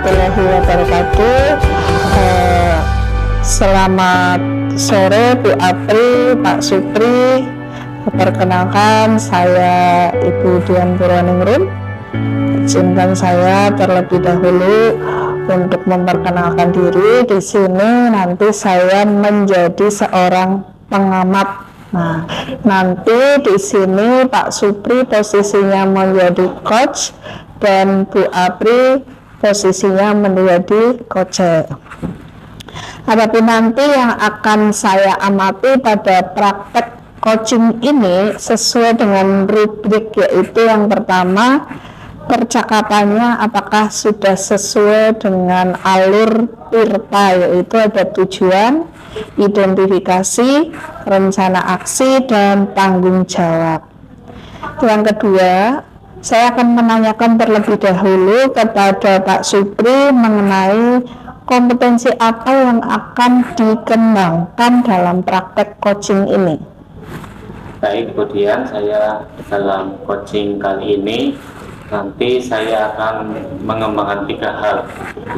warahmatullahi wabarakatuh. Selamat sore Bu Apri, Pak Supri. Perkenalkan, saya Ibu Dian Purwaningrum. Izinkan saya terlebih dahulu untuk memperkenalkan diri. Di sini nanti saya menjadi seorang pengamat. Nah, nanti di sini Pak Supri posisinya menjadi coach dan Bu Apri posisinya menjadi coach. Adapun nanti yang akan saya amati pada praktek coaching ini sesuai dengan rubrik, yaitu yang pertama, percakapannya apakah sudah sesuai dengan alur IRTA, yaitu ada tujuan, identifikasi, rencana aksi, dan tanggung jawab. Yang kedua, saya akan menanyakan terlebih dahulu kepada Pak Supri mengenai kompetensi apa yang akan dikembangkan dalam praktek coaching ini. Baik, kemudian saya dalam coaching kali ini nanti saya akan mengembangkan 3 hal.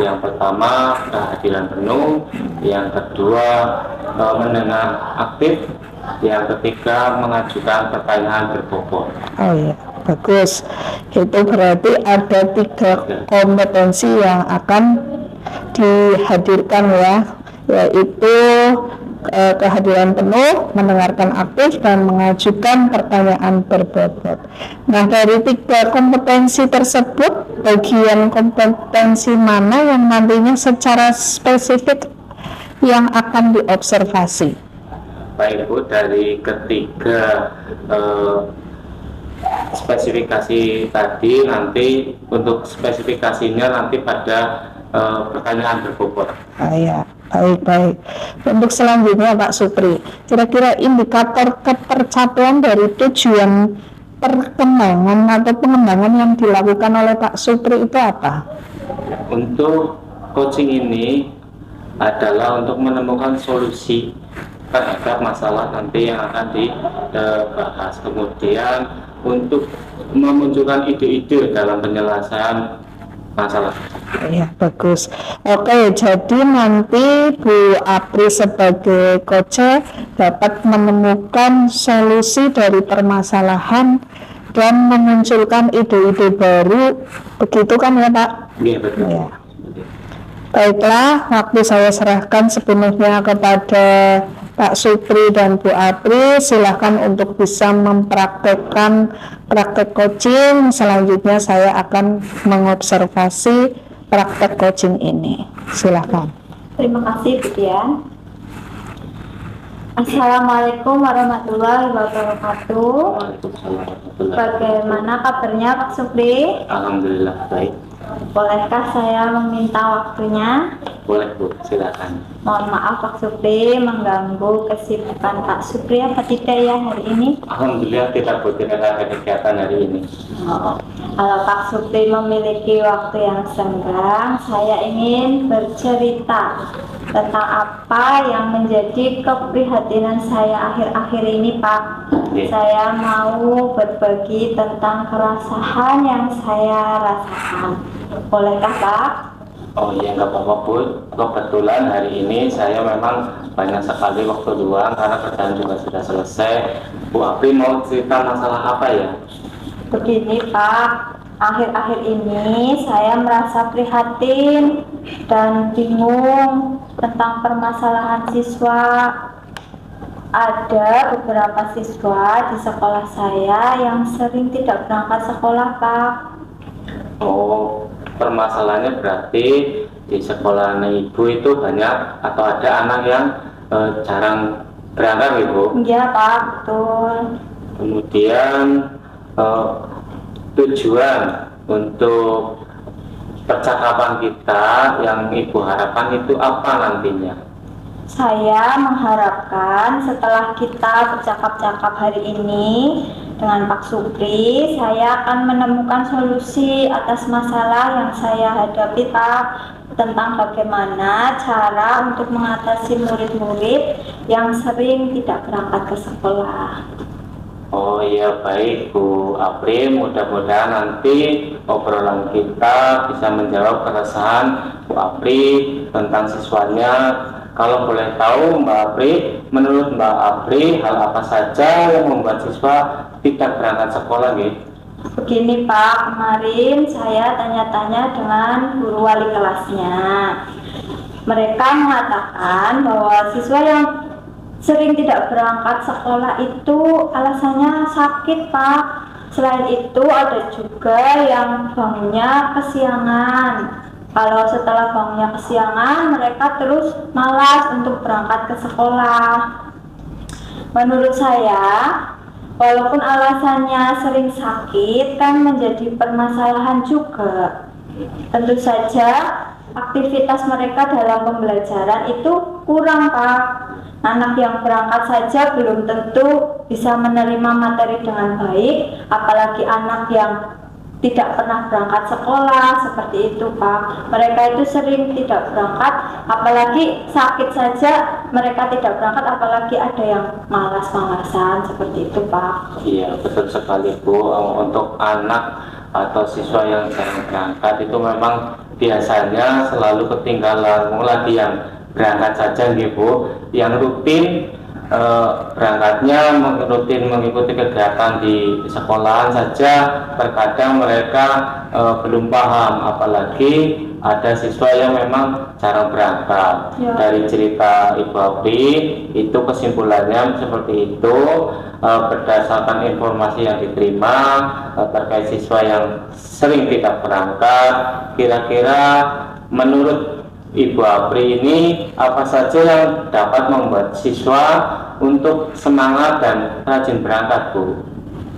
Yang pertama, kehadiran penuh. Yang kedua, mendengar aktif. Yang ketiga, mengajukan pertanyaan berbobot. Oh iya, bagus. Itu berarti ada 3 kompetensi yang akan dihadirkan ya, yaitu kehadiran penuh, mendengarkan aktif, dan mengajukan pertanyaan berbobot. Nah, dari 3 kompetensi tersebut, bagian kompetensi mana yang nantinya secara spesifik yang akan diobservasi? Baik Bu, dari ketiga spesifikasi tadi, nanti untuk spesifikasinya nanti pada pertanyaan berbobot. Ya, baik. Untuk selanjutnya Pak Supri, kira-kira indikator ketercapaian dari tujuan perkembangan atau pengembangan yang dilakukan oleh Pak Supri itu apa? Untuk coaching ini adalah untuk menemukan solusi terhadap masalah nanti yang akan dibahas. Kemudian untuk memunculkan ide-ide dalam penyelesaian masalah. Ya, bagus. Oke, jadi nanti Bu Apri sebagai coach dapat menemukan solusi dari permasalahan dan memunculkan ide-ide baru. Begitu kan ya Pak? Iya, betul. Ya. Baiklah, waktu saya serahkan sepenuhnya kepada Pak Supri dan Bu Apri. Silahkan untuk bisa mempraktekkan praktek coaching. Selanjutnya saya akan mengobservasi praktek coaching ini. Silahkan. Terima kasih Bu Dian. Assalamualaikum warahmatullahi wabarakatuh. Waalaikumsalam warahmatullahi wabarakatuh. Bagaimana kabarnya Pak Supri? Alhamdulillah baik. Bolehkah saya meminta waktunya? Boleh Bu, silakan. Mohon maaf Pak Supri mengganggu kesibukan Pak Supri apa tidak ya hari ini? Alhamdulillah tidak Bu, tidak ada kegiatan hari ini. Kalau Pak Supri memiliki waktu yang senggang, saya ingin bercerita tentang apa yang menjadi keprihatinan saya akhir-akhir ini Pak. Saya mau berbagi tentang keresahan yang saya rasakan. Bolehkah Pak? Oh iya, nggak apa-apa Bu. Kebetulan hari ini saya memang banyak sekali waktu luang karena kerjaan juga sudah selesai. Bu Apri mau cerita masalah apa ya? Begini Pak, akhir-akhir ini saya merasa prihatin dan bingung tentang permasalahan siswa. Ada beberapa siswa di sekolah saya yang sering tidak berangkat sekolah Pak. Oh, permasalahannya berarti di sekolah Ibu itu banyak atau ada anak yang jarang berangkat Ibu? Iya Pak, betul. Kemudian tujuan untuk percakapan kita yang Ibu harapkan itu apa nantinya? Saya mengharapkan setelah kita bercakap-cakap hari ini dengan Pak Supri, saya akan menemukan solusi atas masalah yang saya hadapi Pak, tentang bagaimana cara untuk mengatasi murid-murid yang sering tidak berangkat ke sekolah. Oh iya, baik Bu Apri, mudah-mudahan nanti obrolan kita bisa menjawab keresahan Bu Apri tentang siswanya. Kalau boleh tahu Mbak Apri, menurut Mbak Apri hal apa saja yang membuat siswa tidak berangkat sekolah gitu? Begini Pak, kemarin saya tanya-tanya dengan guru wali kelasnya. Mereka mengatakan bahwa siswa yang sering tidak berangkat sekolah itu alasannya sakit Pak. Selain itu ada juga yang bangunnya kesiangan. Kalau setelah bangunnya kesiangan, mereka terus malas untuk berangkat ke sekolah. Menurut saya, walaupun alasannya sering sakit kan menjadi permasalahan juga. Tentu saja aktivitas mereka dalam pembelajaran itu kurang Pak. Anak yang berangkat saja belum tentu bisa menerima materi dengan baik, apalagi anak yang tidak pernah berangkat sekolah seperti itu Pak. Mereka itu sering tidak berangkat, apalagi sakit saja mereka tidak berangkat, apalagi ada yang malas-malasan seperti itu Pak. Iya, betul sekali Bu. Untuk anak atau siswa yang jarang berangkat itu memang biasanya selalu ketinggalan. Mulai yang berangkat saja nih Bu, yang rutin berangkatnya rutin mengikuti kegiatan di sekolahan saja, terkadang mereka belum paham, apalagi ada siswa yang memang jarang berangkat. Ya. Dari cerita Ibu Apri itu kesimpulannya seperti itu, berdasarkan informasi yang diterima terkait siswa yang sering tidak berangkat. Kira-kira menurut Ibu Apri ini apa saja yang dapat membuat siswa untuk semangat dan rajin berangkat Bu?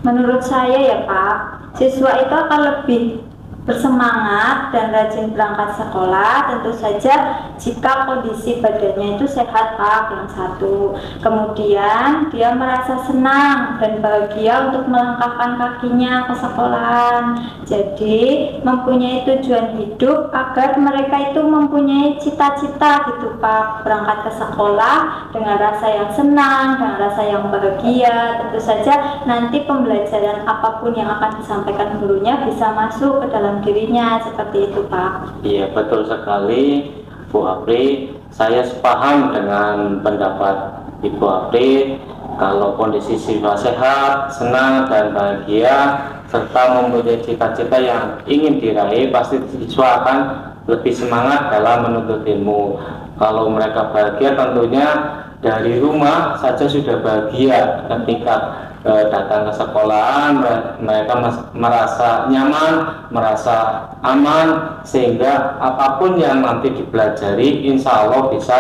Menurut saya ya Pak, siswa itu akan lebih bersemangat dan rajin berangkat sekolah tentu saja jika kondisi badannya itu sehat Pak, yang satu. Kemudian dia merasa senang dan bahagia untuk melangkahkan kakinya ke sekolahan. Jadi mempunyai tujuan hidup agar mereka itu mempunyai cita-cita gitu Pak, berangkat ke sekolah dengan rasa yang senang, dengan rasa yang bahagia. Tentu saja nanti pembelajaran apapun yang akan disampaikan gurunya bisa masuk ke dalam dirinya, seperti itu Pak. Iya, betul sekali Bu Apri. Saya sepaham dengan pendapat Ibu Apri. Kalau kondisi siswa sehat, senang dan bahagia serta mempunyai cita-cita yang ingin diraih, pasti siswa akan lebih semangat dalam menuntut ilmu. Kalau mereka bahagia, tentunya dari rumah saja sudah bahagia. Ketika datang ke sekolahan, mereka merasa nyaman, merasa aman, sehingga apapun yang nanti dipelajari insya Allah bisa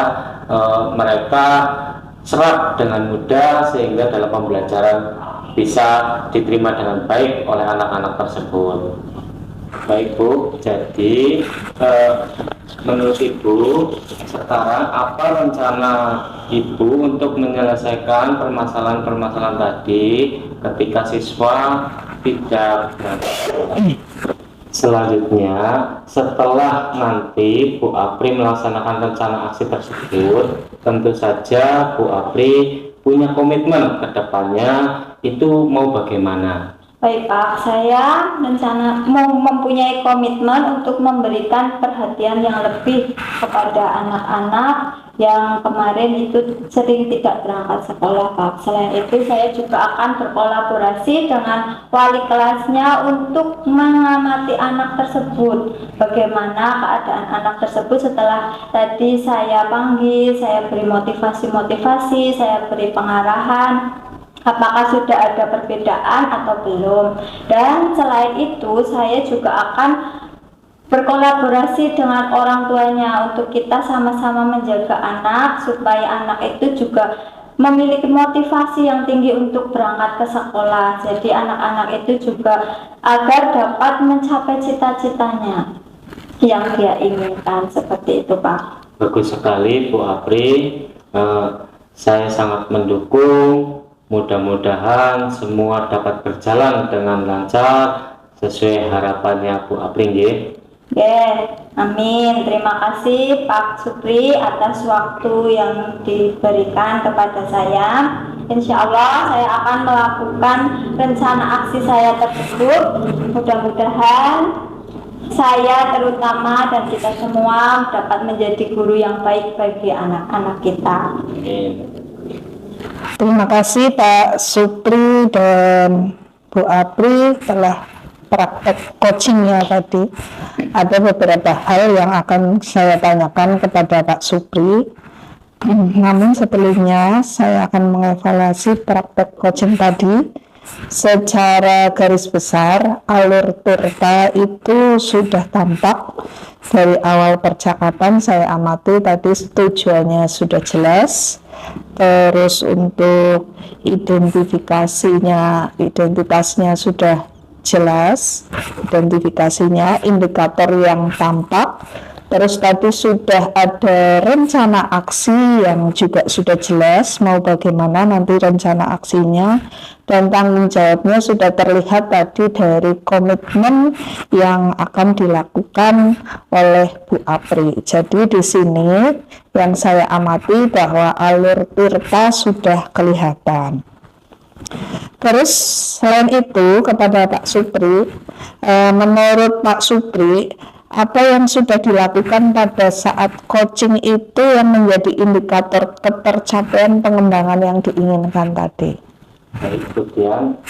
mereka serap dengan mudah, sehingga dalam pembelajaran bisa diterima dengan baik oleh anak-anak tersebut. Baik Bu, jadi menurut Ibu sekarang apa rencana Ibu untuk menyelesaikan permasalahan-permasalahan tadi ketika siswa tidak selanjutnya setelah nanti Bu Apri melaksanakan rencana aksi tersebut, tentu saja Bu Apri punya komitmen ke depannya itu mau bagaimana? Baik Pak, saya mempunyai komitmen untuk memberikan perhatian yang lebih kepada anak-anak yang kemarin itu sering tidak berangkat sekolah Pak. Selain itu saya juga akan berkolaborasi dengan wali kelasnya untuk mengamati anak tersebut. Bagaimana keadaan anak tersebut setelah tadi saya panggil, saya beri motivasi-motivasi, saya beri pengarahan. Apakah sudah ada perbedaan atau belum? Dan selain itu saya juga akan berkolaborasi dengan orang tuanya untuk kita sama-sama menjaga anak supaya anak itu juga memiliki motivasi yang tinggi untuk berangkat ke sekolah. Jadi anak-anak itu juga agar dapat mencapai cita-citanya yang dia inginkan, seperti itu Pak. Bagus sekali Bu Apri, saya sangat mendukung. Mudah-mudahan semua dapat berjalan dengan lancar sesuai harapannya Bu Apri nggih. Amin. Terima kasih Pak Supri atas waktu yang diberikan kepada saya. Insya Allah saya akan melakukan rencana aksi saya tersebut. Mudah-mudahan saya terutama dan kita semua dapat menjadi guru yang baik bagi anak-anak kita. Terima kasih Pak Supri dan Bu Apri telah praktek coachingnya tadi. Ada beberapa hal yang akan saya tanyakan kepada Pak Supri. Namun sebelumnya saya akan mengevaluasi praktek coaching tadi. Secara garis besar, alur Tirta itu sudah tampak dari awal percakapan. Saya amati tadi tujuannya sudah jelas. Terus untuk identitasnya sudah jelas, identifikasinya, indikator yang tampak. Terus tadi sudah ada rencana aksi yang juga sudah jelas mau bagaimana nanti rencana aksinya, dan tanggung jawabnya sudah terlihat tadi dari komitmen yang akan dilakukan oleh Bu Apri. Jadi di sini yang saya amati bahwa alur Tirta sudah kelihatan. Terus selain itu kepada Pak Supri, menurut Pak Supri, apa yang sudah dilakukan pada saat coaching itu yang menjadi indikator ketercapaian pengembangan yang diinginkan tadi? Baik, kemudian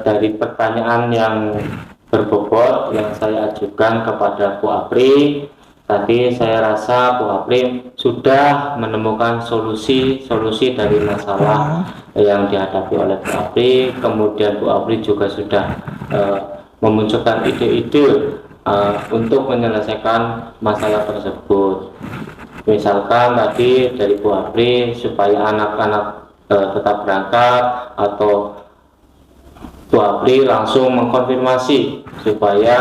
dari pertanyaan yang berbobot yang saya ajukan kepada Bu Apri, tadi saya rasa Bu Apri sudah menemukan solusi dari masalah yang dihadapi oleh Bu Apri. Kemudian Bu Apri juga sudah memunculkan ide-ide untuk menyelesaikan masalah tersebut. Misalkan tadi dari Bu Apri supaya anak-anak tetap berangkat, atau Bu Apri langsung mengkonfirmasi supaya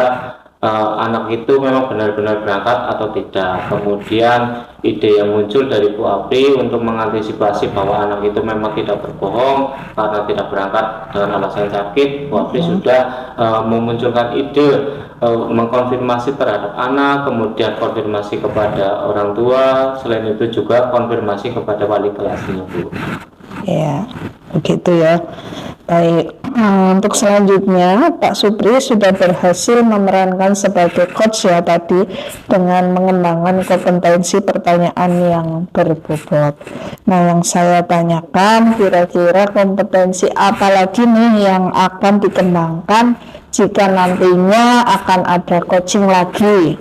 anak itu memang benar-benar berangkat atau tidak. Kemudian ide yang muncul dari Bu Apri untuk mengantisipasi bahwa anak itu memang tidak berbohong karena tidak berangkat dengan alasan sakit, Bu Apri sudah memunculkan ide mengkonfirmasi terhadap anak, kemudian konfirmasi kepada orang tua, selain itu juga konfirmasi kepada wali kelasnya, Bu. Ya, begitu ya. Baik, untuk selanjutnya Pak Supri sudah berhasil memerankan sebagai coach ya tadi dengan mengembangkan kompetensi pertanyaan yang berbobot. Nah, yang saya tanyakan kira-kira kompetensi apa lagi nih yang akan dikembangkan jika nantinya akan ada coaching lagi?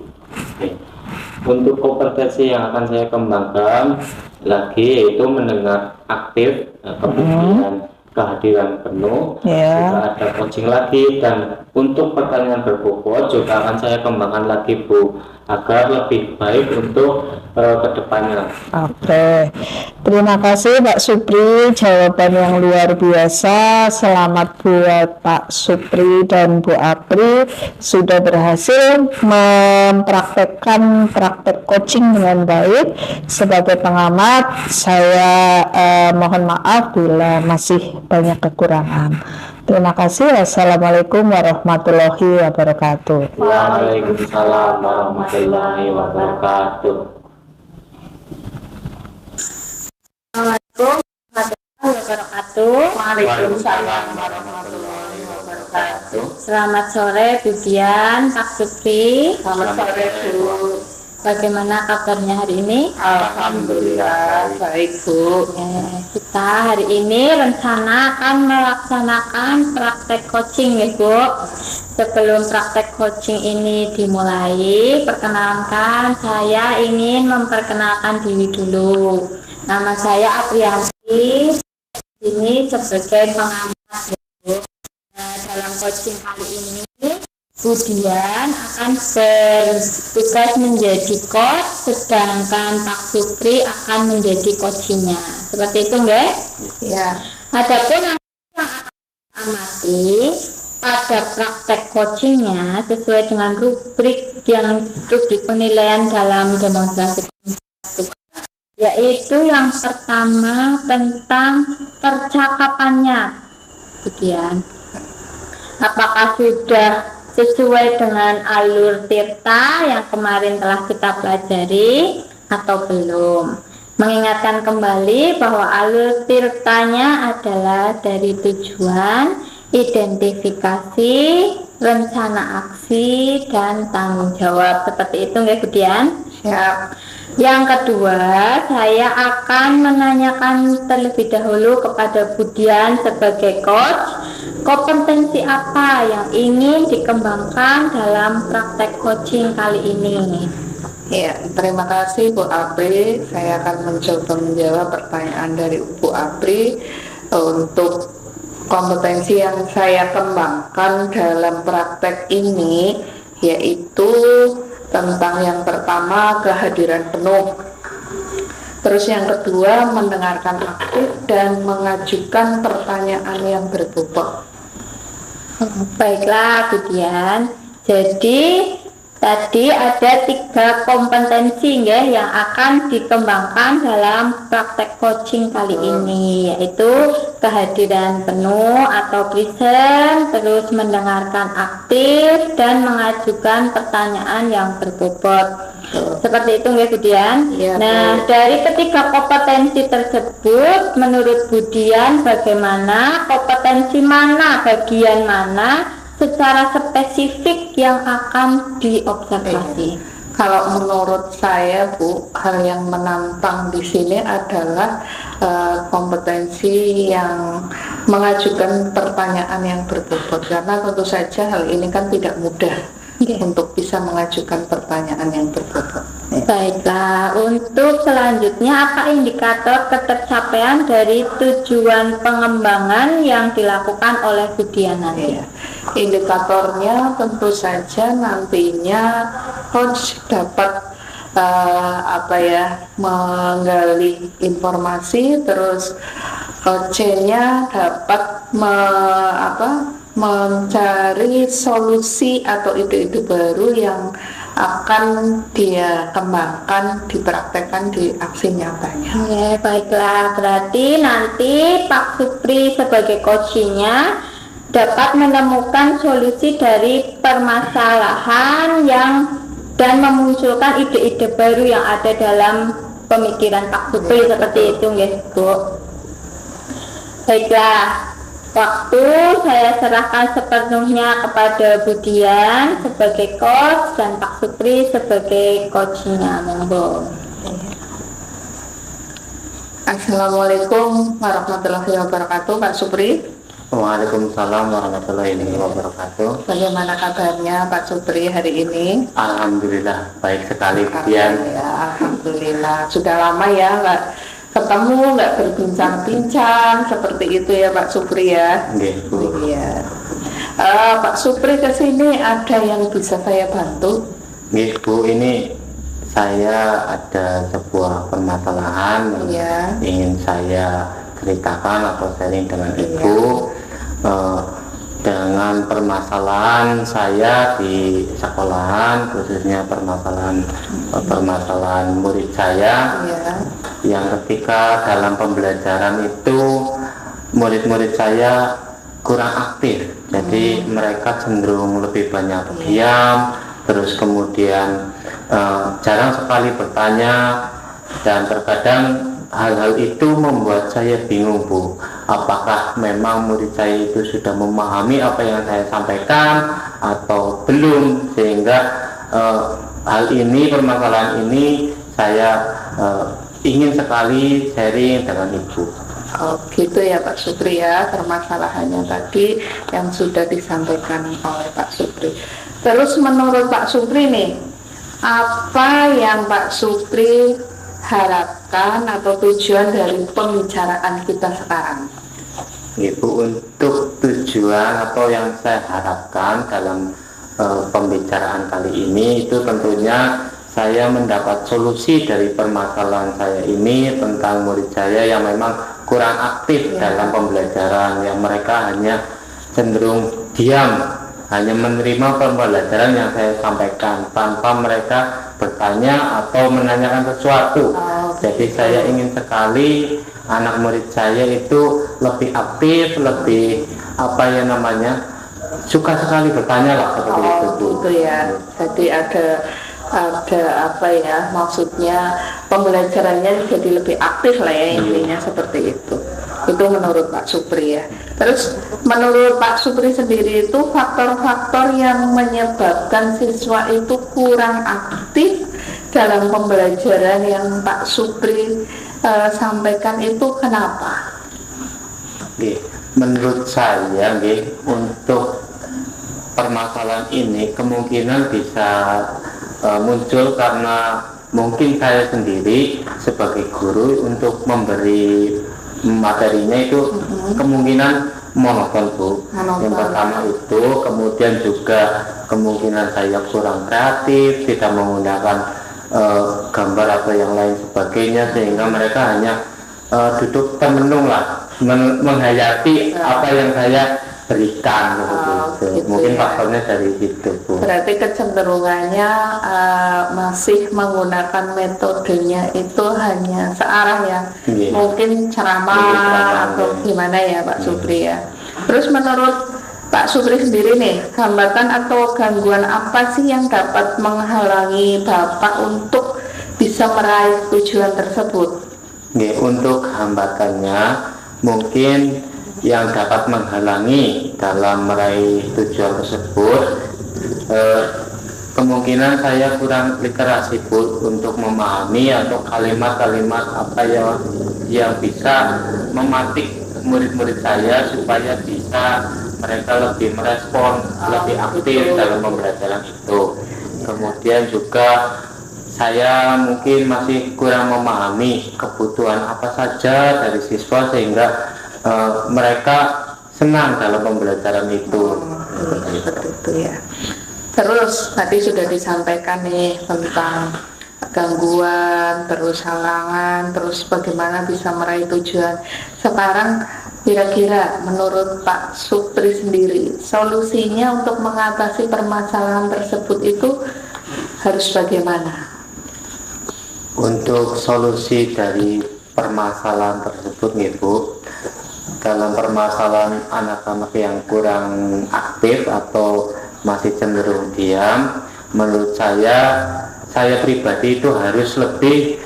Untuk kompetensi yang akan saya kembangkan lagi yaitu mendengar aktif, kemudian kehadiran penuh, jika ada coaching lagi, dan untuk pertanyaan berbobot juga akan saya kembangkan lagi, Bu, agar lebih baik untuk kedepannya. Oke, terima kasih Pak Supri, jawaban yang luar biasa. Selamat buat Pak Supri dan Bu Apri sudah berhasil mempraktekkan praktek coaching dengan baik. Sebagai pengamat, saya mohon maaf bila masih banyak kekurangan. Terima kasih. Wassalamualaikum warahmatullahi wabarakatuh. Waalaikumsalam warahmatullahi wabarakatuh. Assalamualaikum warahmatullahi wabarakatuh. Waalaikumsalam warahmatullahi wabarakatuh. Selamat sore Bu Dian, Pak Supri. Selamat sore, Bu. Bagaimana kabarnya hari ini? Alhamdulillah baik, Bu. Kita hari ini rencana akan melaksanakan praktek coaching ya Bu. Sebelum praktek coaching ini dimulai, perkenalkan saya ingin memperkenalkan diri dulu. Nama saya Apriyanti. Ini sebagai pengamat ya Bu. Nah, dalam coaching kali ini Bu Dian akan bertugas menjadi coach, sedangkan Pak Supri akan menjadi coachingnya. Seperti itu enggak? Ya. Adapun yang akan amati pada praktek coachingnya sesuai dengan rubrik penilaian dalam demonstrasi, yaitu yang pertama tentang percakapannya. Bu Dian, apakah sudah sesuai dengan alur Tirta yang kemarin telah kita pelajari atau belum? Mengingatkan kembali bahwa alur ceritanya adalah dari tujuan, identifikasi, rencana aksi, dan tanggung jawab. Seperti itu ya Budian? Siap. Yang kedua, saya akan menanyakan terlebih dahulu kepada Budian sebagai coach, kompetensi apa yang ingin dikembangkan dalam praktek coaching kali ini? Ya, terima kasih Bu Apri. Saya akan mencoba menjawab pertanyaan dari Bu Apri untuk kompetensi yang saya kembangkan dalam praktek ini, yaitu tentang yang pertama kehadiran penuh. Terus yang kedua mendengarkan aktif dan mengajukan pertanyaan yang berbobot. Baiklah Budian. Jadi tadi ada 3 kompetensi ya yang akan dikembangkan dalam praktek coaching kali ini, yaitu kehadiran penuh atau present, terus mendengarkan aktif, dan mengajukan pertanyaan yang berbobot. Seperti itu ya Budian. Ya, nah, dari ketiga kompetensi tersebut, menurut Budian bagaimana, kompetensi mana, bagian mana secara spesifik yang akan diobservasi? Kalau menurut saya Bu, hal yang menantang di sini adalah kompetensi yang mengajukan pertanyaan yang berbobot, karena tentu saja hal ini kan tidak mudah untuk bisa mengajukan pertanyaan yang berbobot. Baiklah, untuk selanjutnya apa indikator ketercapaian dari tujuan pengembangan yang dilakukan oleh Budian nanti? Indikatornya tentu saja nantinya coach dapat menggali informasi, terus coachnya dapat mencari solusi atau ide-ide baru yang akan dia kembangkan, dipraktekkan di aksi nyatanya. Ya, baiklah, berarti nanti Pak Supri sebagai coachnya dapat menemukan solusi dari permasalahan dan memunculkan ide-ide baru yang ada dalam pemikiran Pak Supri, seperti itu ya Bu. Baiklah, waktu saya serahkan sepenuhnya kepada Budian sebagai coach dan Pak Supri sebagai coachnya. Monggo. Assalamualaikum warahmatullahi wabarakatuh, Pak Supri. Waalaikumsalam warahmatullahi wabarakatuh. Bagaimana kabarnya Pak Supri hari ini? Alhamdulillah baik sekali Budian. Ya, alhamdulillah. Sudah lama ya nggak ketemu, nggak berbincang-bincang seperti itu ya Pak Supri ya. Bu. Iya. Pak Supri kesini ada yang bisa saya bantu? Bu, ini saya ada sebuah permasalahan yang ingin saya ceritakan atau sharing dengan Ibu. Dengan permasalahan saya di sekolahan, khususnya permasalahan murid saya, yang ketika dalam pembelajaran itu murid-murid saya kurang aktif, jadi mereka cenderung lebih banyak diam, terus kemudian jarang sekali bertanya, dan terkadang hal-hal itu membuat saya bingung Bu, apakah memang murid saya itu sudah memahami apa yang saya sampaikan atau belum, sehingga permasalahan ini saya ingin sekali sharing dengan Ibu. Oh gitu ya Pak Supri ya, permasalahannya tadi yang sudah disampaikan oleh Pak Supri. Terus menurut Pak Supri nih, apa yang Pak Supri harapkan atau tujuan dari pembicaraan kita sekarang? Ibu, untuk tujuan atau yang saya harapkan dalam pembicaraan kali ini itu tentunya saya mendapat solusi dari permasalahan saya ini tentang murid saya yang memang kurang aktif dalam pembelajaran, yang mereka hanya cenderung diam, hanya menerima pembelajaran yang saya sampaikan tanpa mereka bertanya atau menanyakan sesuatu. Jadi saya ingin sekali anak murid saya itu lebih aktif, lebih suka sekali bertanya lah, seperti itu. Gitu ya. Jadi ada ada apa ya, maksudnya pembelajarannya jadi lebih aktif lah ya, intinya seperti itu. Itu menurut Pak Supri ya. Terus menurut Pak Supri sendiri itu faktor-faktor yang menyebabkan siswa itu kurang aktif dalam pembelajaran yang Pak Supri sampaikan itu kenapa? Oke, menurut saya untuk permasalahan ini kemungkinan bisa muncul karena mungkin saya sendiri sebagai guru untuk memberi materinya itu kemungkinan monoton Bu. Yang pertama itu, kemudian juga kemungkinan saya kurang kreatif, tidak menggunakan gambar atau yang lain sebagainya, sehingga mereka hanya duduk termenung lah, menghayati apa yang saya berikan gitu. Mungkin faktornya dari situ Bu. Berarti kecenderungannya masih menggunakan metodenya itu hanya searah ya, mungkin ceramah atau gimana ya Pak Supri ya. Terus menurut Pak Supri sendiri nih, hambatan atau gangguan apa sih yang dapat menghalangi Bapak untuk bisa meraih tujuan tersebut? Untuk hambatannya mungkin yang dapat menghalangi dalam meraih tujuan tersebut, kemungkinan saya kurang literasi Bu untuk memahami atau kalimat-kalimat apa yang bisa mematik murid-murid saya supaya bisa mereka lebih merespon, lebih aktif dalam pembelajaran itu. Kemudian juga saya mungkin masih kurang memahami kebutuhan apa saja dari siswa sehingga mereka senang dalam pembelajaran itu. Seperti itu ya. Terus tadi sudah disampaikan nih tentang gangguan, terus halangan, terus bagaimana bisa meraih tujuan. Sekarang kira-kira menurut Pak Supri sendiri, solusinya untuk mengatasi permasalahan tersebut itu harus bagaimana? Untuk solusi dari permasalahan tersebut Bu, dalam permasalahan anak-anak yang kurang aktif atau masih cenderung diam, menurut saya pribadi itu harus lebih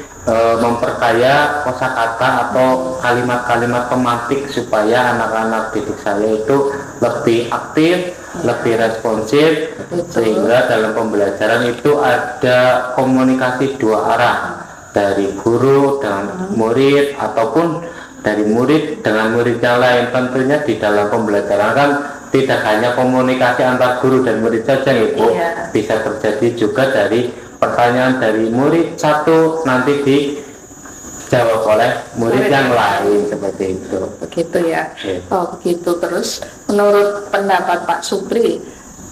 memperkaya kosakata atau kalimat-kalimat pematik supaya anak-anak didik saya itu lebih aktif, lebih responsif, sehingga dalam pembelajaran itu ada komunikasi dua arah dari guru dengan murid ataupun dari murid dengan murid yang lain. Tentunya di dalam pembelajaran kan tidak hanya komunikasi antar guru dan murid saja Ibu, bisa terjadi juga dari pertanyaan dari murid satu nanti dijawab oleh murid yang lain, seperti itu. Begitu ya. Oh begitu. Terus menurut pendapat Pak Supri,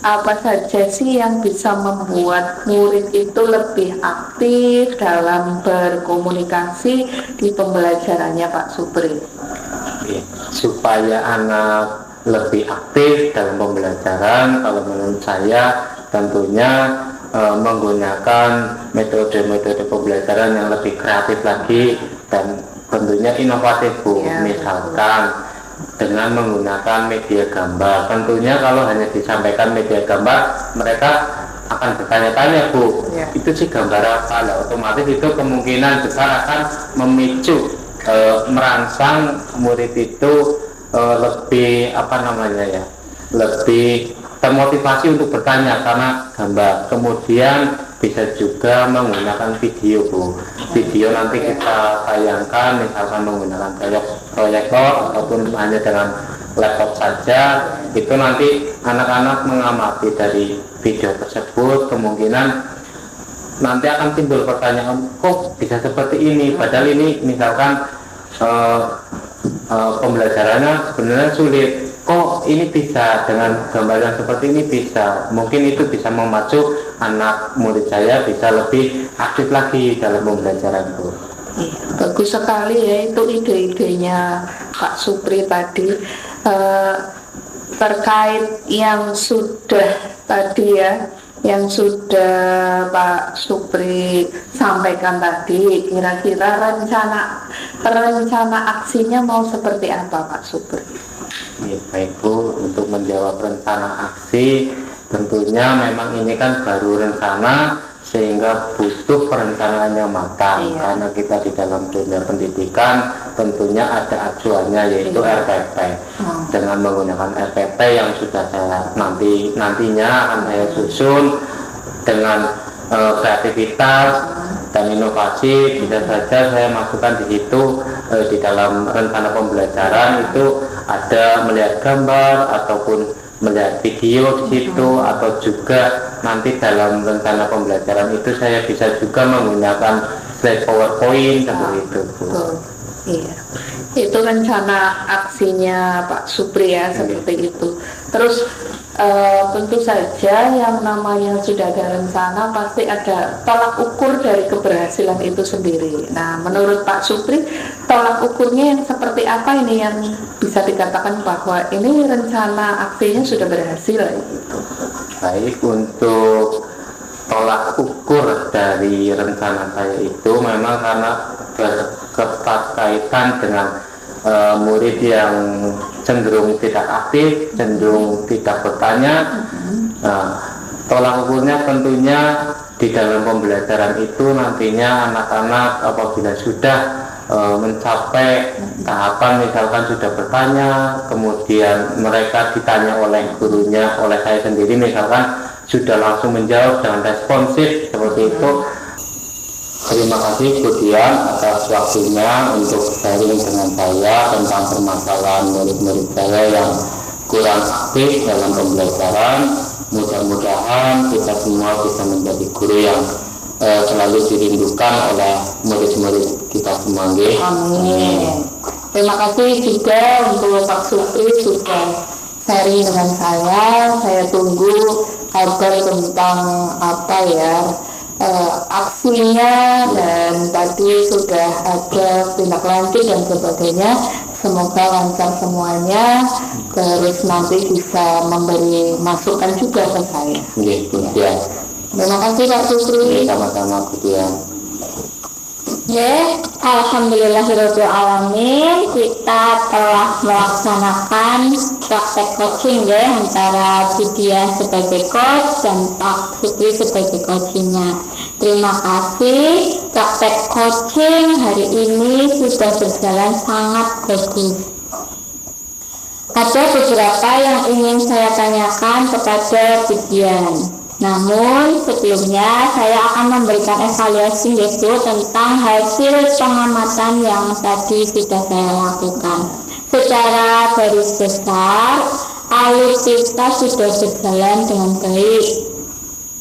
apa saja sih yang bisa membuat murid itu lebih aktif dalam berkomunikasi di pembelajarannya Pak Supri? Supaya anak lebih aktif dalam pembelajaran, kalau menurut saya tentunya menggunakan metode-metode pembelajaran yang lebih kreatif lagi dan tentunya inovatif Bu. Misalkan dengan menggunakan media gambar. Tentunya kalau hanya disampaikan media gambar, mereka akan bertanya-tanya Bu, itu sih gambar apa? Nah, otomatis itu kemungkinan besar akan memicu merangsang murid itu lebih lebih termotivasi untuk bertanya karena gambar. Kemudian bisa juga menggunakan video Bu. Video nanti kita tayangkan misalkan menggunakan proyektor ataupun hanya dengan laptop saja. Itu nanti anak-anak mengamati dari video tersebut, kemungkinan nanti akan timbul pertanyaan, kok bisa seperti ini, padahal ini misalkan pembelajarannya sebenarnya sulit, kok ini bisa dengan gambaran seperti ini bisa. Mungkin itu bisa memacu anak murid saya bisa lebih aktif lagi dalam pembelajaran Bu. Bagus sekali ya itu ide-idenya Pak Supri tadi, terkait yang sudah tadi ya, yang sudah Pak Supri sampaikan tadi. Kira-kira rencana aksinya mau seperti apa Pak Supri? Baik Bu, untuk menjawab rencana aksi, tentunya memang ini kan baru rencana, sehingga butuh perencanaan yang matang. Karena kita di dalam dunia pendidikan tentunya ada acuannya, yaitu RPP. Dengan menggunakan RPP yang sudah saya nantinya akan saya susun dengan kreativitas dan inovasi, bisa saja saya masukkan di situ. Di dalam rencana pembelajaran itu ada melihat gambar ataupun melihat video di situ, atau juga nanti dalam rencana pembelajaran itu saya bisa juga menggunakan slide PowerPoint seperti itu, Bu. Iya, itu rencana aksinya Pak Supri ya, seperti itu. Terus tentu saja yang namanya sudah ada rencana pasti ada tolak ukur dari keberhasilan itu sendiri. Nah, menurut Pak Supri, tolak ukurnya yang seperti apa ini yang bisa dikatakan bahwa ini rencana aksinya sudah berhasil gitu? Baik, untuk tolak ukur dari rencana saya itu memang karena berkaitan dengan murid yang cenderung tidak aktif, cenderung tidak bertanya. Tolak ukurnya tentunya di dalam pembelajaran itu nantinya anak-anak apabila sudah mencapai tahapan misalkan sudah bertanya, kemudian mereka ditanya oleh gurunya, oleh saya sendiri misalkan sudah langsung menjawab dengan responsif seperti itu. Terima kasih Bu Dian atas waktunya untuk sharing dengan saya tentang permasalahan murid-murid saya yang kurang aktif dalam pembelajaran. Mudah-mudahan kita semua bisa menjadi guru yang selalu dirindukan oleh murid-murid kita semua. Amin. Terima kasih juga untuk Pak Supri sudah sharing dengan saya. Saya tunggu kabar tentang apa ya aksinya, dan tadi sudah ada tindak lanjut dan sebagainya. Semoga lancar semuanya, terus nanti bisa memberi masukan juga ke saya. Ya. Terima kasih Pak Supri. Sama-sama Bu Dian. Alhamdulillahirrahmanirrahim, kita telah melaksanakan praktek coaching ya, antara Budian sebagai coach dan Pak Supri sebagai coachingnya. Terima kasih, praktek coaching hari ini sudah berjalan sangat bagus. Ada beberapa yang ingin saya tanyakan kepada Budian. Namun sebelumnya saya akan memberikan evaluasi yaitu tentang hasil pengamatan yang tadi sudah saya lakukan. Secara garis besar, alur kita sudah berjalan dengan baik.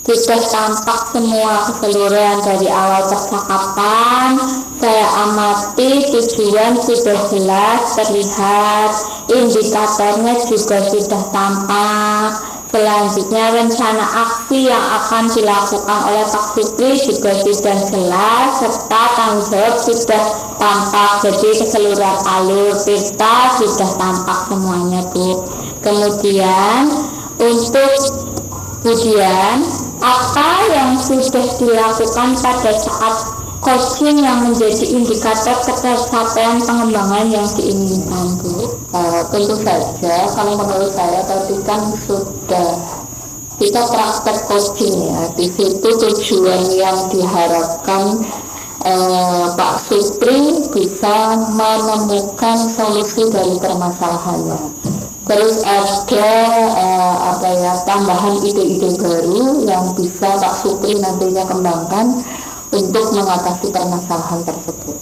Sudah tampak semua keseluruhan dari awal percakapan. Saya amati tujuan sudah jelas terlihat, indikatornya juga sudah tampak. Selanjutnya rencana aksi yang akan dilakukan oleh Pak Supri juga sudah jelas, serta tanggung jawab sudah tampak. Jadi keseluruhan alur kita sudah tampak semuanya, Bu. Kemudian untuk Budian, apa yang sudah dilakukan pada saat coaching yang menjadi indikator ketercapaian pengembangan yang diinginkan, Bu? Tentu saja, kalau menurut saya tadi kan sudah kita praktek coaching ya. Di situ tujuan yang diharapkan Pak Supri bisa menemukan solusi dari permasalahannya. Terus ada tambahan ide-ide baru yang bisa Pak Supri nantinya kembangkan untuk mengatasi permasalahan tersebut.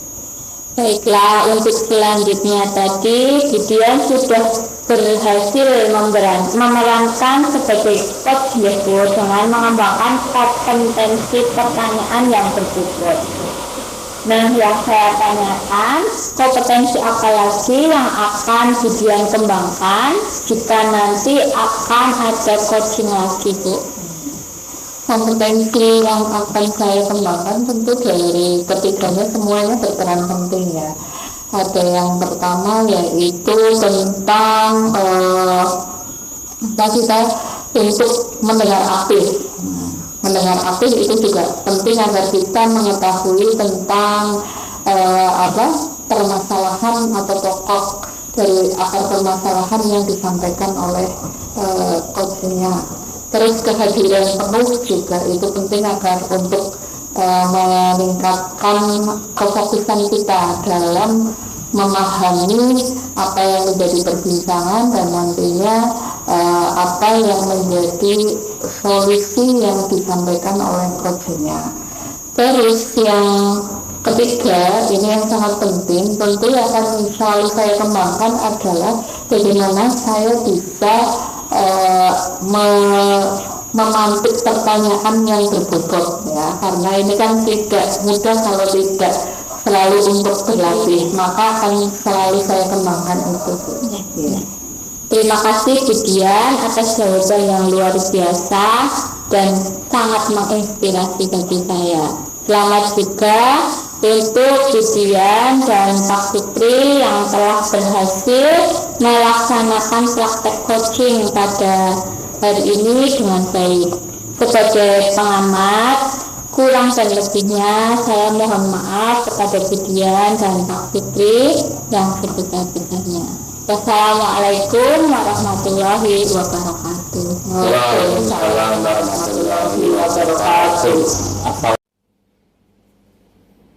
Baiklah, untuk selanjutnya tadi Budian sudah berhasil memerankan sebagai coach ya, Bu, dengan mengembangkan kompetensi pertanyaan yang berbobot. Nah, yang saya tanyakan, kompetensi apa lagi yang akan Budian kembangkan jika nanti akan ada coaching lagi, Bu? Kompetensi yang akan saya kembangkan tentu dari ketiganya semuanya berperan penting ya. Ada yang pertama yaitu tentang kita untuk mendengar aktif. Mendengar aktif itu juga penting agar kita mengetahui tentang permasalahan atau pokok dari akar permasalahan yang disampaikan oleh coachnya. Terus kehadiran penuh juga itu penting agar untuk meningkatkan kefokusan kita dalam memahami apa yang menjadi perbincangan dan nantinya apa yang menjadi solusi yang disampaikan oleh coachnya. Terus yang ketiga, ini yang sangat penting, tentu yang akan selalu saya kembangkan adalah bagaimana saya bisa memantik pertanyaan yang berbobot ya, karena ini kan tidak mudah kalau tidak selalu untuk berlatih, maka akan selalu saya kembangkan itu. Ya. Terima kasih Budian atas jawaban yang luar biasa dan sangat menginspirasi bagi saya. Selamat juga untuk Budian dan Pak Supri yang telah berhasil melaksanakan praktek coaching pada hari ini dengan baik. Sebagai pengamat, kurang dan lebihnya saya mohon maaf kepada Budian dan Pak Supri yang sebesar-besarnya. Wassalamualaikum warahmatullahi wabarakatuh. Waalaikumsalam warahmatullahi wabarakatuh.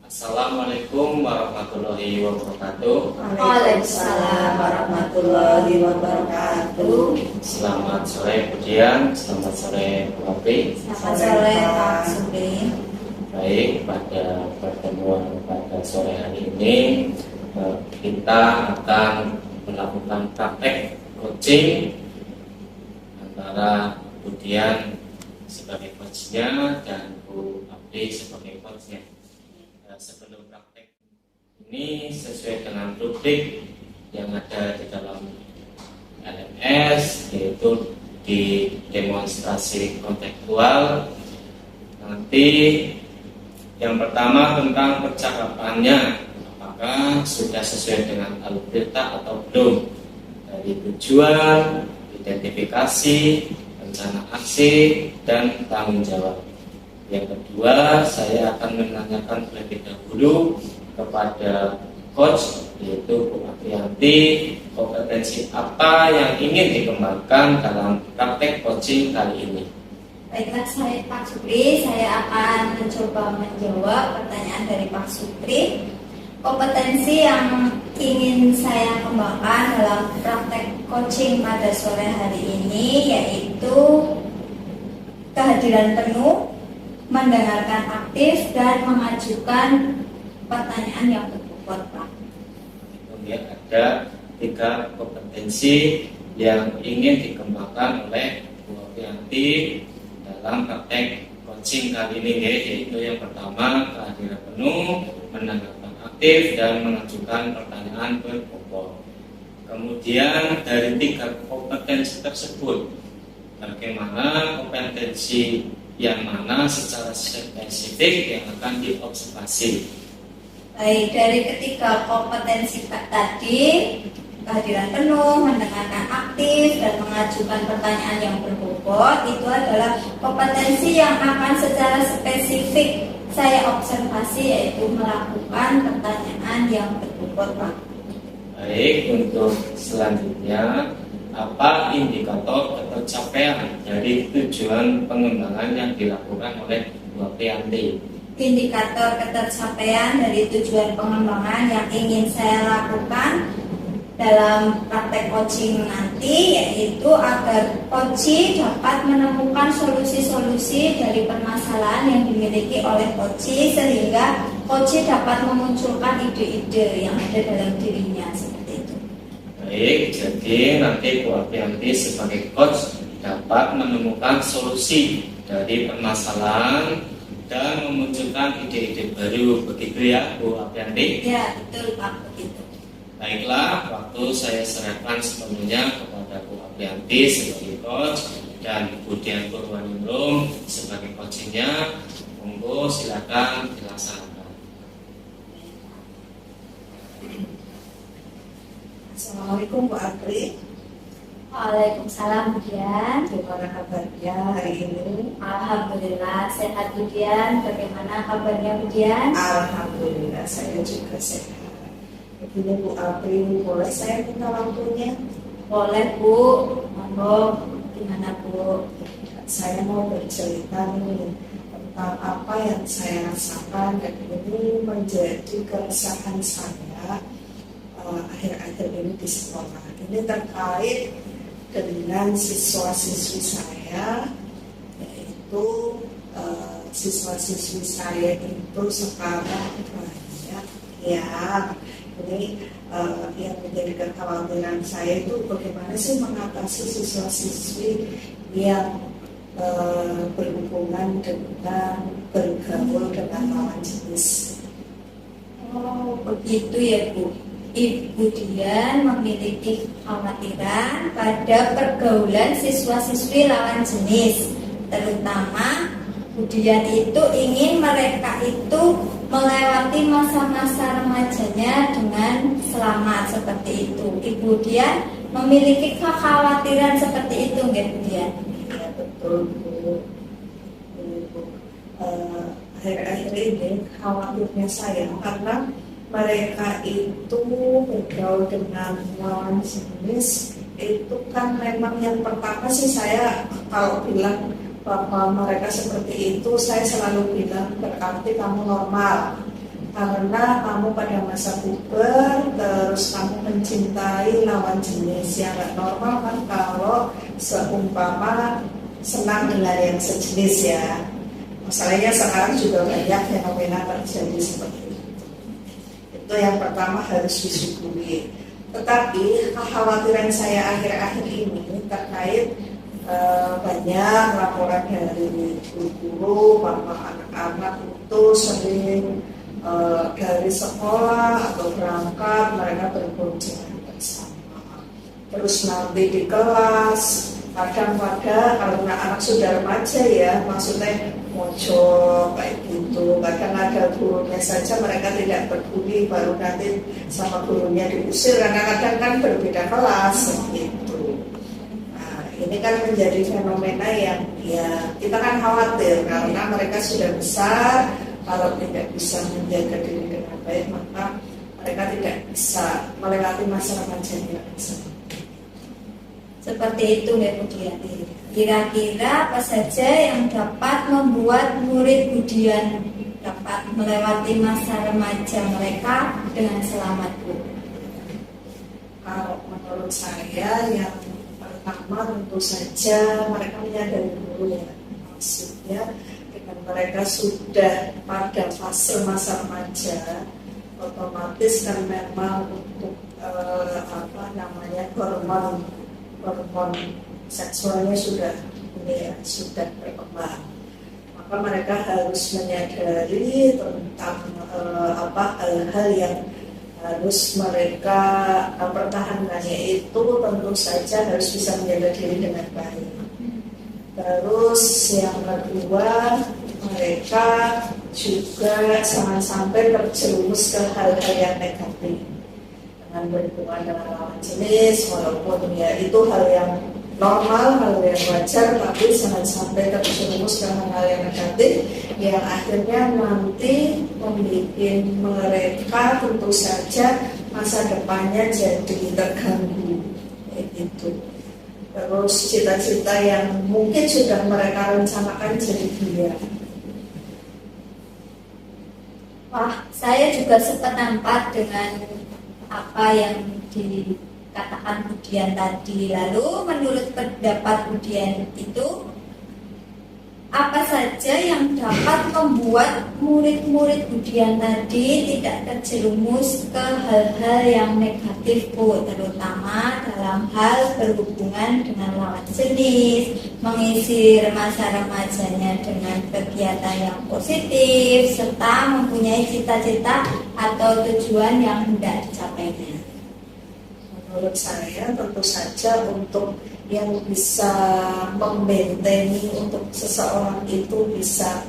Assalamualaikum warahmatullahi wabarakatuh. Waalaikumsalam warahmatullahi wabarakatuh. Selamat sore Budian, selamat sore Bu Apri. Selamat sore Pak Supri. Baik, pada pertemuan pada sore hari ini kita akan melakukan praktek coaching antara Budian sebagai coachnya dan Bu Apri sebagai coachnya. Sebelum praktek ini sesuai dengan rubrik yang ada di dalam LMS, yaitu di demonstrasi kontekstual. Nanti yang pertama tentang percakapannya, apakah sudah sesuai dengan algoritma atau belum, dari tujuan, identifikasi, rencana aksi, dan tanggung jawab. Yang kedua, saya akan menanyakan terlebih dahulu kepada coach, yaitu Bu Aprianti, kompetensi apa yang ingin dikembangkan dalam praktek coaching kali ini. Baiklah, saya Pak Supri, saya akan mencoba menjawab pertanyaan dari Pak Supri. Kompetensi yang ingin saya kembangkan dalam praktek coaching pada sore hari ini yaitu kehadiran penuh, mendengarkan aktif, dan mengajukan pertanyaan yang berbobot, Pak. Kemudian ada 3 kompetensi yang ingin dikembangkan oleh Bu Aprianti dalam praktek coaching kali ini, yaitu yang pertama kehadiran penuh, mendengarkan aktif, dan mengajukan pertanyaan berbobot. Kemudian dari 3 kompetensi tersebut, bagaimana kompetensi yang mana secara spesifik yang akan diobservasi? Baik, dari ketiga kompetensi tadi, kehadiran penuh, mendengarkan aktif, dan mengajukan pertanyaan yang berbobot, itu adalah kompetensi yang akan secara spesifik saya observasi, yaitu melakukan pertanyaan yang berbobot, Pak. Baik, untuk selanjutnya, apa indikator ketercapaian dari tujuan pengembangan yang dilakukan oleh Bu Aprianti? Indikator ketercapaian dari tujuan pengembangan yang ingin saya lakukan dalam praktek coaching nanti yaitu agar coach dapat menemukan solusi-solusi dari permasalahan yang dimiliki oleh coach, sehingga coach dapat memunculkan ide-ide yang ada dalam dirinya. Baik, jadi nanti Bu Aprianti sebagai coach dapat menemukan solusi dari permasalahan dan memunculkan ide-ide baru, begitu ya Bu Aprianti? Ya, betul Pak, begitu. Baiklah, waktu saya serahkan sepenuhnya kepada Bu Aprianti sebagai coach dan Budian Purwaningrum sebagai coachingnya. Monggo silakan dilaksanakan. Assalamualaikum Bu Apri. Waalaikumsalam Budian. Bagaimana kabarnya hari ini? Alhamdulillah sehat Budian. Bagaimana kabarnya Budian? Alhamdulillah saya juga sehat. Begini Bu Apri, boleh saya minta waktunya? Boleh Bu. Monggo. Gimana Bu? saya mau bercerita nih tentang apa yang saya rasakan dan ini menjadi keresahan saya akhir-akhir ini di sekolah. Ini terkait dengan siswa-siswi saya, yaitu siswa-siswi saya itu sekarang banyak ya. Ini yang menjadi kekhawatiran saya itu bagaimana sih mengatasi siswa-siswi yang berhubungan dengan bergaul dengan lawan jenis. Oh, begitu ya Bu. Ibu Dian memiliki kekhawatiran pada pergaulan siswa-siswi lawan jenis, terutama Bu Dian itu ingin mereka itu melewati masa-masa remajanya dengan selamat seperti itu. Ibu Dian memiliki kekhawatiran seperti itu, nggak Bu Dian? Ya betul Bu. Akhir-akhir ini khawatirnya saya karena mereka itu bergaul dengan lawan jenis itu kan memang yang pertama sih saya kalau bilang bahwa mereka seperti itu saya selalu bilang berarti kamu normal karena kamu pada masa puber terus kamu mencintai lawan jenis. Yang gak normal kan kalau seumpama senang dengan yang sejenis ya. Masalahnya sekarang juga banyak fenomena terjadi seperti itu. Itu yang pertama harus disyukuri. Tetapi kekhawatiran saya akhir-akhir ini terkait banyak laporan dari guru-guru bahwa anak-anak itu sering dari sekolah atau berangkat mereka berboncengan bersama. Terus nanti di kelas kadang-kadang kalau anak sudah remaja ya maksudnya mojok kayak gitu, kadang ada gurunya saja mereka tidak peduli baru nanti sama gurunya diusir karena kadang kan berbeda kelas gitu. Nah ini kan menjadi fenomena yang ya kita kan khawatir karena mereka sudah besar, kalau tidak bisa menjaga diri dengan baik maka mereka tidak bisa melewati masa remajanya bersama. Seperti itu ya Bu Dian. Kira-kira apa saja yang dapat membuat murid Bu Dian dapat melewati masa remaja mereka dengan selamat Bu? Kalau menurut saya yang pertama tentu saja mereka menyadari dulu ya, maksudnya dengan mereka sudah pada fase masa remaja otomatis kan memang untuk hormon seksualnya sudah berkembang, maka mereka harus menyadari tentang hal-hal yang harus mereka pertahankan, yaitu tentu saja harus bisa menjaga diri dengan baik. Terus yang kedua mereka juga jangan sampai terjerumus ke hal-hal yang negatif dengan berhubungan dengan lawan jenis, walaupun ya itu hal yang normal, hal yang wajar, tapi jangan sampai terjerumus ke hal-hal yang negatif yang akhirnya nanti membuat mereka tentu saja masa depannya jadi terganggu gitu. Terus cita-cita yang mungkin sudah mereka rencanakan jadi hilang. Wah, saya juga sempat nampak dengan apa yang dikatakan Bu Dian tadi. Lalu menurut pendapat Bu Dian itu apa saja yang dapat membuat murid-murid Bu Dian tadi tidak terjerumus ke hal-hal yang negatif Bu, terutama dalam hal berhubungan dengan lawan jenis, mengisi masa remajanya dengan kegiatan yang positif, serta mempunyai cita-cita atau tujuan yang hendak dicapainya. Menurut saya tentu saja untuk yang bisa membentengi untuk seseorang itu bisa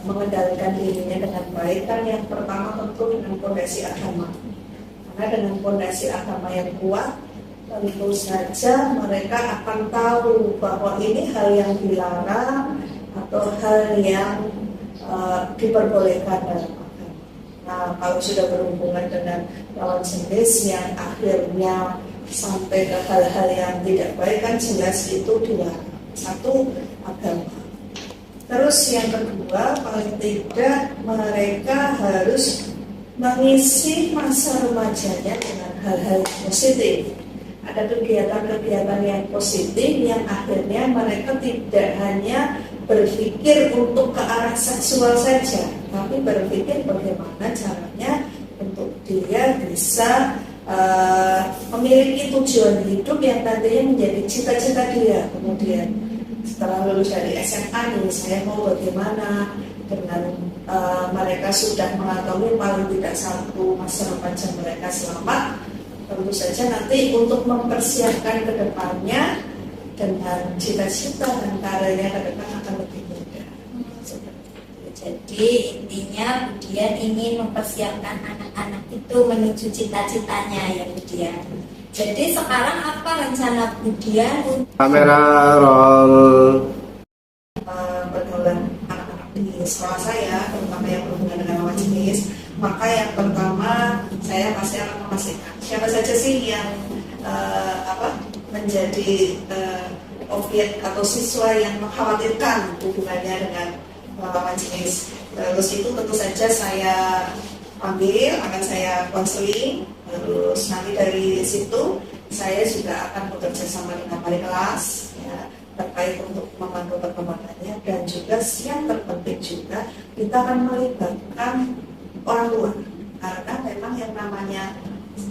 mengendalikan dirinya dengan baik kan yang pertama tentu dengan fondasi agama, karena dengan fondasi agama yang kuat tentu saja mereka akan tahu bahwa ini hal yang dilarang atau hal yang diperbolehkan dalam agama. Nah, kalau sudah berhubungan dengan lawan jenis yang akhirnya sampai ke hal-hal yang tidak baik kan jelas itu dilarang. Satu, agama. Terus yang kedua, paling tidak mereka harus mengisi masa remajanya dengan hal-hal positif. Ada kegiatan-kegiatan yang positif yang akhirnya mereka tidak hanya berpikir untuk ke arah seksual saja, tapi berpikir bagaimana caranya untuk dia bisa memiliki tujuan hidup yang tadinya menjadi cita-cita dia. Kemudian setelah lulus dari SMA nih, saya mau bagaimana dengan mereka sudah mengetahui paling tidak satu masa remaja mereka selamat. Tentu saja nanti untuk mempersiapkan ke depannya dengan cita-cita dan karirnya ke depan akan lebih mudah. Jadi intinya Budian ingin mempersiapkan anak-anak itu menuju cita-citanya ya Budian. Jadi sekarang apa rencana Budian Kamera roll. Pergaulan anak-anak di sekolah saya, terutama yang berhubungan dengan lawan jenis, maka yang pertama saya pasti akan memastikan siapa saja sih yang menjadi objek atau siswa yang mengkhawatirkan hubungannya dengan lawan jenis. Terus itu tentu saja saya ambil, akan saya konseling. Terus nanti dari situ saya juga akan bekerja sama dengan wali kelas ya, terkait untuk memantau perkembangannya, dan juga yang terpenting juga kita akan melibatkan orang tua, karena memang yang namanya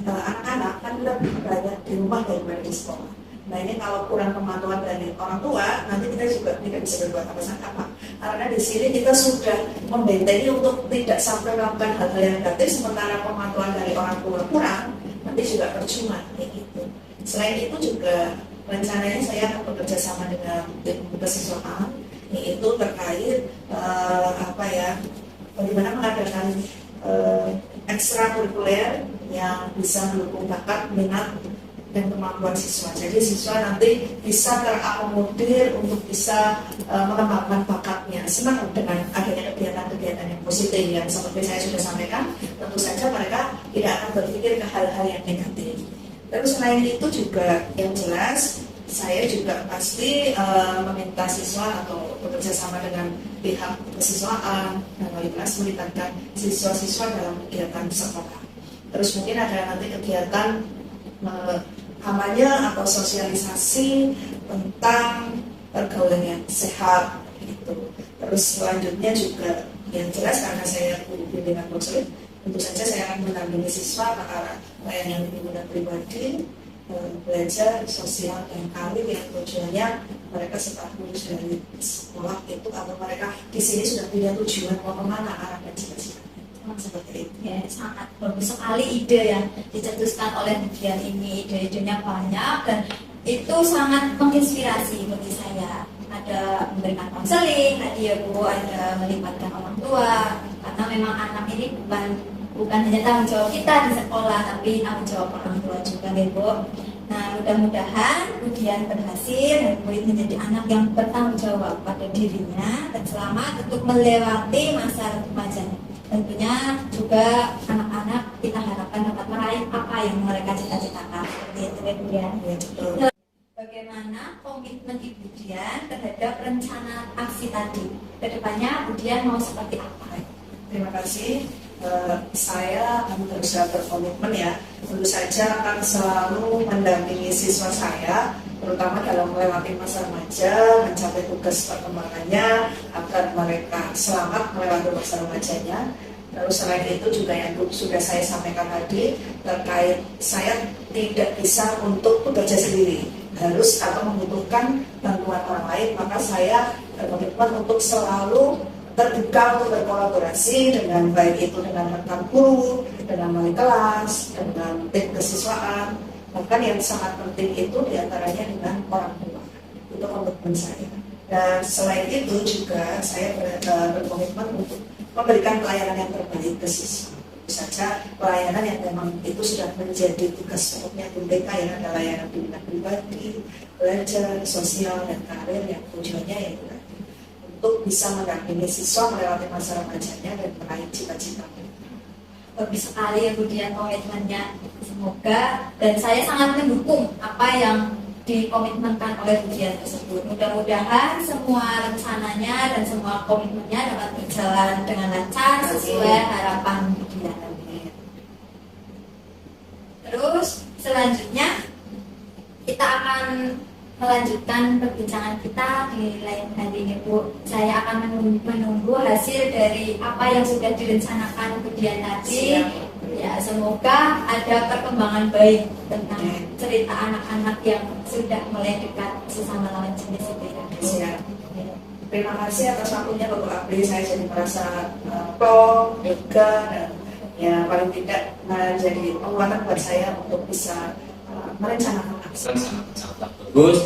anak-anak kan lebih banyak di rumah daripada di sekolah. Nah ini kalau kurang pemantauan dari orang tua, nanti kita juga tidak bisa berbuat apa-apa. Karena di sini kita sudah membentengi untuk tidak sampai melakukan hal-hal yang negatif, sementara pemantauan dari orang tua kurang, nanti juga percuma kayak gitu. Selain itu juga rencananya saya akan bekerja sama dengan tim kesiswaan, yaitu terkait bagaimana mengadakan ekstrakurikuler yang bisa mendukung bakat, minat, dan kemampuan siswa. Jadi siswa nanti bisa terakomodir untuk bisa mengembangkan bakatnya. Senang dengan adanya kegiatan-kegiatan yang positif yang seperti saya sudah sampaikan. Tentu saja mereka tidak akan berpikir ke hal-hal yang negatif. Terus selain itu juga yang jelas saya juga pasti meminta siswa atau bekerja sama dengan pihak kesiswaan dan wali kelas melibatkan siswa-siswa dalam kegiatan sekolah. Terus mungkin ada nanti kegiatan kampanye atau sosialisasi tentang pergaulan yang sehat gitu. Terus selanjutnya juga yang jelas karena saya bimbingan konseling, tentu saja saya akan mendampingi siswa ke arah layanan bimbingan pribadi, belajar sosial dan karir yang tujuannya mereka setelah lulus dari sekolah itu, atau mereka di sini sudah punya tujuan mau kemana arah dan cita-cita. Seperti itu. Ya, sangat bagus sekali ide yang dicetuskan oleh Budian ini. Ide-idenya banyak dan itu sangat menginspirasi bagi saya. Ada memberikan konseling, tadi ya Bu, ada melibatkan orang tua, karena memang anak ini bukan hanya tanggung jawab kita di sekolah, tapi tanggung jawab orang tua juga ya Bu. Nah, mudah-mudahan Budian berhasil dan murid menjadi anak yang bertanggung jawab pada dirinya dan selamat untuk melewati masa remajanya. Tentunya juga anak-anak kita harapkan dapat meraih apa yang mereka cita-citakan. Seperti itu ya Budian. Bagaimana komitmen Ibu Dian terhadap rencana aksi tadi? Kedepannya Budian mau seperti apa? Terima kasih. Saya akan berusaha berkomitmen ya. Tentu saja akan selalu mendampingi siswa saya, terutama dalam melewati masa remaja, mencapai tugas perkembangannya agar mereka selamat melewati masa remajanya. Terus selain itu juga yang sudah saya sampaikan tadi terkait saya tidak bisa untuk bekerja sendiri, harus atau membutuhkan bantuan orang lain, maka saya berkomitmen untuk selalu terbuka untuk berkolaborasi dengan baik itu dengan rekan guru, dengan wali kelas, dengan tim kesiswaan, bahkan yang sangat penting itu diantaranya dengan orang tua. Itu komitmen saya. Dan selain itu juga saya berkomitmen untuk memberikan pelayanan yang terbaik ke siswa. Tentu saja pelayanan yang memang itu sudah menjadi tugas pokoknya BPK yang ada layanan bimbingan pribadi, belajar, sosial, dan karir yang tujuannya yaitu untuk bisa mendampingi siswa melewati masa remajanya dan meraih cita-cita. Bagus sekali ya Budian komitmennya. Semoga, dan saya sangat mendukung apa yang dikomitmenkan oleh ujian tersebut. Mudah-mudahan semua rencananya dan semua komitmennya dapat berjalan dengan lancar sesuai harapan ujian. Terus selanjutnya kita akan melanjutkan perbincangan kita di lain kali ini, Bu. Saya akan menunggu hasil dari apa yang sudah direncanakan ujian tadi. Ya, semoga ada perkembangan baik tentang cerita anak-anak yang sudah mulai dekat sesama lawan jenis itu ya. Siap. Terima kasih atas waktunya Bapak Apri. Saya jadi merasa plong, lega, dan ya paling tidak jadi penguatan buat saya untuk bisa merencanakan aksi. Sangat bagus.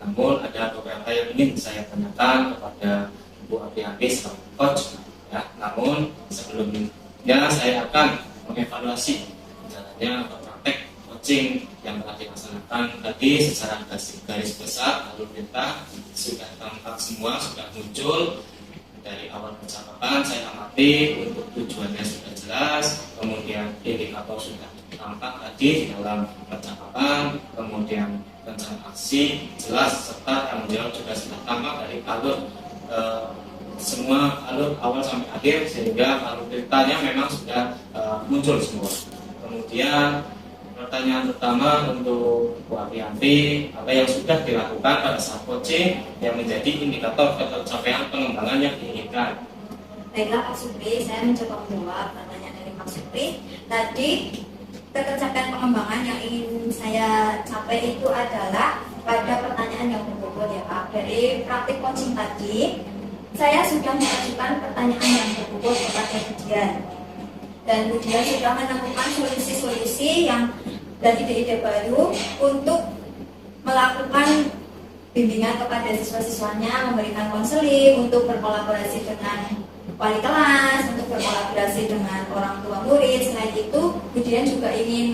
Namun ada beberapa yang ingin saya tanyakan kepada Bu Aprianti sebagai coach. Ya, namun sebelumnya saya akan mengevaluasi jalannya praktek coaching yang telah dilaksanakan tadi secara garis besar. Lalu kita sudah tampak semua, sudah muncul dari awal percakapan. Saya amati untuk tujuannya sudah jelas, kemudian indikator sudah tampak tadi di dalam percakapan, kemudian rencana aksi jelas, serta tanggung jawab juga sudah tampak dari alur semua alur awal sampai akhir, sehingga alur ceritanya memang sudah muncul semua. Kemudian pertanyaan pertama untuk Bu Aprianti, apa yang sudah dilakukan pada saat coaching yang menjadi indikator pencapaian pengembangan yang diinginkan? Baiklah Pak Supri, saya mencoba menjawab pertanyaan dari Pak Supri. Tadi pencapaian pengembangan yang ingin saya capai itu adalah pada pertanyaan yang berbobot ya Pak. Dari praktik coaching tadi, saya sudah mengajukan pertanyaan yang berbobot kepada ujian. Dan ujian sudah menemukan solusi-solusi yang dan ide-ide baru untuk melakukan bimbingan kepada siswa-siswanya, memberikan konseling, untuk berkolaborasi dengan wali kelas, untuk berkolaborasi dengan orang tua murid. Selain itu, ujian juga ingin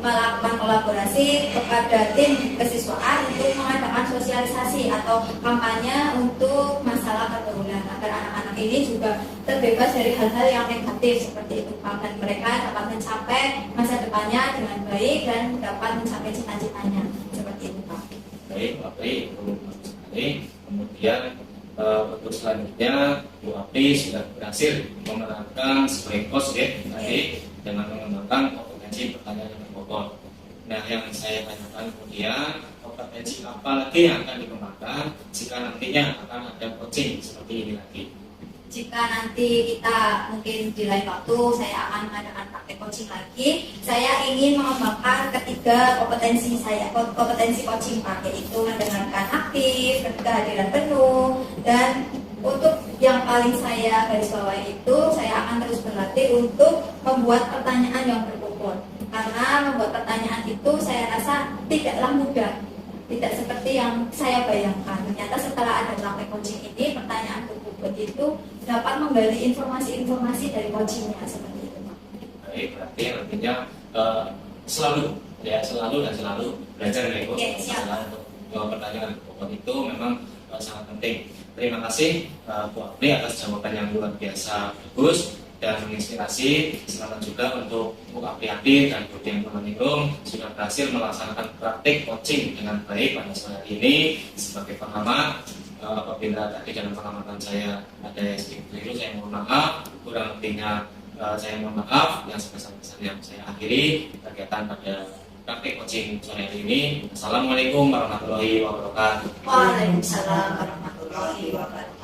melakukan kolaborasi kepada tim kesiswaan untuk mengadakan sosialisasi atau kampanye untuk masalah pergaulan, agar anak-anak ini juga terbebas dari hal-hal yang negatif seperti itu, dan mereka dapat mencapai masa depannya dengan baik dan dapat mencapai cita-citanya seperti itu Pak. Baik, Pak Apri, kemudian untuk selanjutnya Bu Apri sudah berhasil memerankan sebagai coach ya tadi dengan mengembangkan kompetensi pertanyaan yang berbobot. Nah, yang saya tanyakan kemudian, kompetensi apa lagi yang akan dikembangkan jika nantinya akan ada coaching seperti ini lagi? Jika nanti kita mungkin di lain waktu saya akan mengadakan praktek coaching lagi, saya ingin mengembangkan ketiga kompetensi saya, kompetensi coaching Pak, yaitu mendengarkan aktif, kehadiran penuh, dan untuk yang paling saya garis bawahi itu saya akan terus berlatih untuk membuat pertanyaan yang berbobot, karena membuat pertanyaan itu saya rasa tidaklah mudah, tidak seperti yang saya bayangkan. Ternyata setelah ada praktek coaching ini, pertanyaan berbobot itu dapat menggali informasi-informasi dari coachingnya seperti itu Pak. Baik, berarti artinya selalu belajar dari coach. Untuk pertanyaan berbobot itu memang sangat penting. Terima kasih Bu Apri atas jawaban yang luar biasa bagus dan menginspirasi. Selamat juga untuk Bu Aprianti dan Bu Dian Kemeningrum sudah berhasil melaksanakan praktik coaching dengan baik pada sore hari ini. Sebagai pengamat, apabila tadi dalam pengamatan saya ada yang sedikit keliru, saya mohon maaf. Kurang lebihnya saya mohon maaf. Yang sebesar-besarnya saya akhiri kegiatan pada praktik coaching sore hari ini. Assalamualaikum warahmatullahi wabarakatuh. Waalaikumsalam warahmatullahi wabarakatuh.